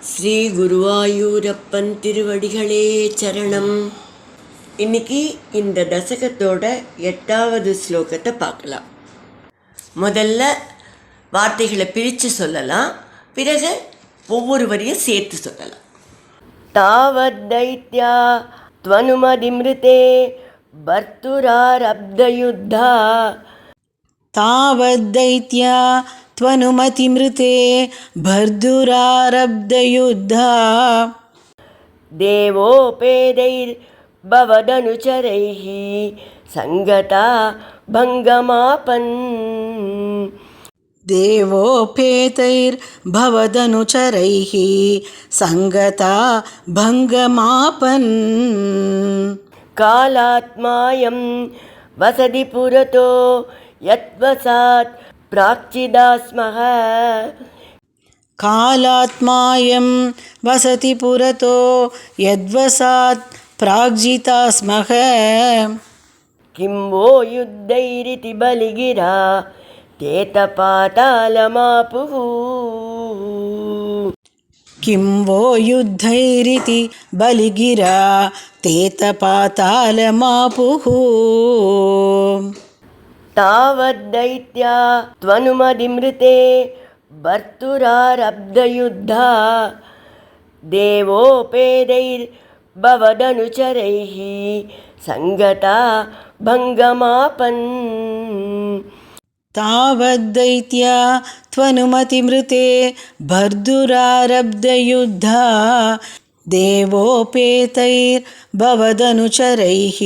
ஸ்ரீ குருவாயூரப்பன் திருவடிகளே சரணம். இன்னைக்கு இந்த தசகத்தோட 8வது ஸ்லோகத்தை பார்க்கலாம். முதல்ல வார்த்தைகளை பிரித்து சொல்லலாம், பிறகு ஒவ்வொரு வரியும் சேர்த்து சொல்லலாம். தாவத் தைத்யா த்வனுமதிம்ருதே பர்த்துராரப்தயுத்தா. தாவத் தைத்யா त्वनुमतिमृते भर्दुरारब्धयुद्धा. देवोपेदैर्भवदनुचरैः सङ्गता भङ्गमापन्. देवोपेतैर्भवदनुचरैः सङ्गता भङ्गमापन्. कालात्मायं वसति पुरतो यद्वसात् प्राक्चिदास्मः. कालात्मायं वसति पुरतो यद्वसात् प्राग्जितास्मः. किं वो युद्धैरिति बलिगिरा तेतपातालमापुः. किं वो युद्धैरिति बलिगिरा तेतपातालमापुः. तावद्दैत्या त्वनुमदिमृते भर्तुरारब्धयुद्धा. देवोपेदैर्भवदनुचरैः सङ्गता भङ्गमापन्. तावद्दैत्या त्वनुमतिमृते भर्दुरारब्धयुद्धा. देवोपेतैर्भवदनुचरैः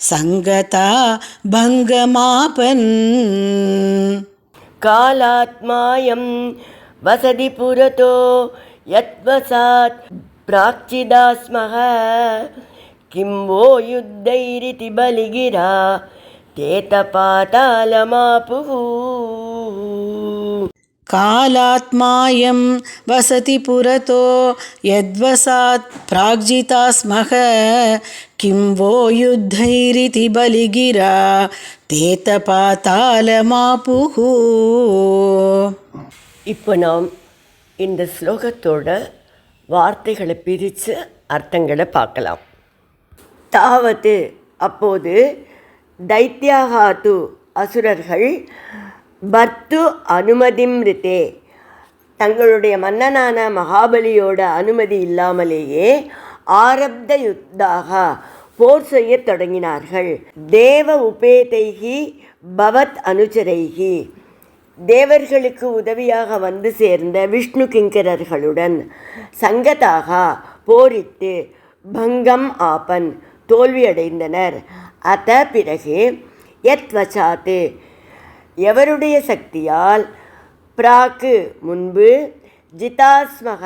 सङ्गता भङ्गमापन्. कालात्मायं वसति पुरतो यद्वसात् प्राक्चिदास्मः. किं वो युद्धैरिति बलिगिरा तेतपातालमापुः. कालात्मायं वसति पुरतो यद्वसात् प्राग्जितास्मः. किं वो युद्धैरिति बलिगिरा तेतपातालमापुः. இப்போ நாம் இந்த ஸ்லோகத்தோட வார்த்தைகளை பிரித்து அர்த்தங்களை பார்க்கலாம். தாவது அப்போது, தைத்யாகாத்து அசுரர்கள், பர்த்து அனுமதிம்ருதே தங்களுடைய மன்னனான மகாபலியோட அனுமதி இல்லாமலேயே ஆரப்த யுத்தாக போர் செய்ய தொடங்கினார்கள். தேவ உபேதைகி பவத் அனுச்சரைகி தேவர்களுக்கு உதவியாக வந்து சேர்ந்த விஷ்ணு கிங்கரர்களுடன் சங்கதாக போரிட்டு பங்கம் ஆபன் தோல்வியடைந்தனர். அத பிறகு யத் வசாத்து எவருடைய சக்தியால், பிராக்கு முன்பு, ஜிதாஸ்மக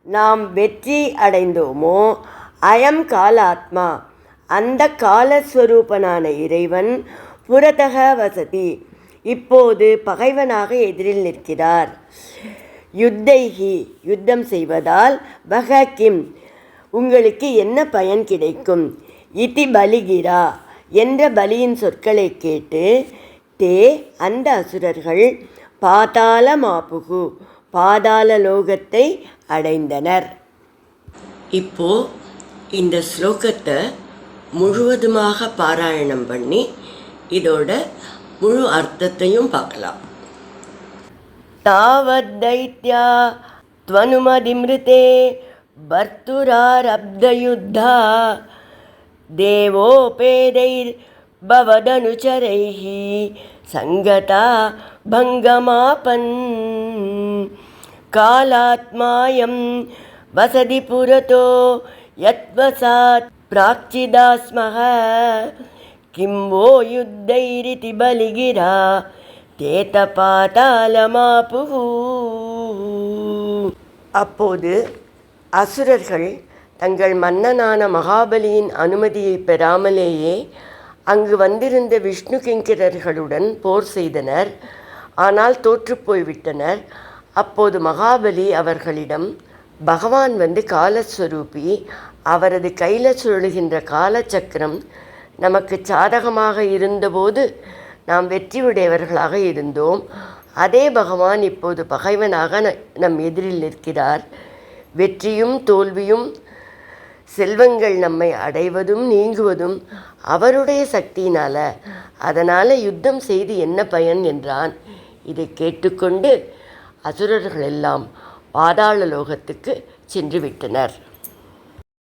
நாம் வெற்றி அடைந்தோமோ, அயம் காலாத்மா அந்த காலஸ்வரூபனான இறைவன், புரதக வசதி இப்போது பகைவனாக எதிரில் நிற்கிறார். யுத்தைகி யுத்தம் செய்வதால், வக கிம் உங்களுக்கு என்ன பயன் கிடைக்கும், இதி பலிகிரா என்ற பலியின் சொற்களை கேட்டு, தே அந்த அசுரர்கள் பாதாளமாப்புகு பாதாள லோகத்தை அடைந்தனர். இப்போ இந்த ஸ்லோகத்தை முழுவதுமாக பாராயணம் பண்ணி இதோட முழு அர்த்தத்தையும் பார்க்கலாம். தாவத் தைத்யா த்வனுமதிம்ருதே பர்த்துராரப்தயுத்தா. தேவோபேதைர் பவதனுச்சரைः சங்கதா பங்கமாபன். காலாத்மாயம் வசதி புரதோ யத்வசாத் பிராக்சிதாஸ்மஹ. கிம் வோ யுத்தைரிதி பலிகிரா தேதபாதாலமாப்புः. அப்போது அசுரர்கள் தங்கள் மன்னனான மகாபலியின் அனுமதியை பெறாமலேயே அங்கு வந்திருந்த விஷ்ணு கிங்கரர்களுடன் போர் செய்தனர். ஆனால் தோற்றுப்போய்விட்டனர். அப்போது மகாபலி அவர்களிடம், பகவான் வந்து காலஸ்வரூபி, அவரது கையில் சுழலுகின்ற காலச்சக்கரம் நமக்கு சாதகமாக இருந்தபோது நாம் வெற்றி உடையவர்களாக இருந்தோம். அதே பகவான் இப்போது பகைவனாக நம் எதிரில் நிற்கிறார். வெற்றியும் தோல்வியும் செல்வங்கள் நம்மை அடைவதும் நீங்குவதும் அவருடைய சக்தியினால். அதனால் யுத்தம் செய்து என்ன பயன் என்றான். இதை கேட்டுக்கொண்டு அசுரர்கள் எல்லாம் பாதாள லோகத்துக்கு சென்று விட்டனர்.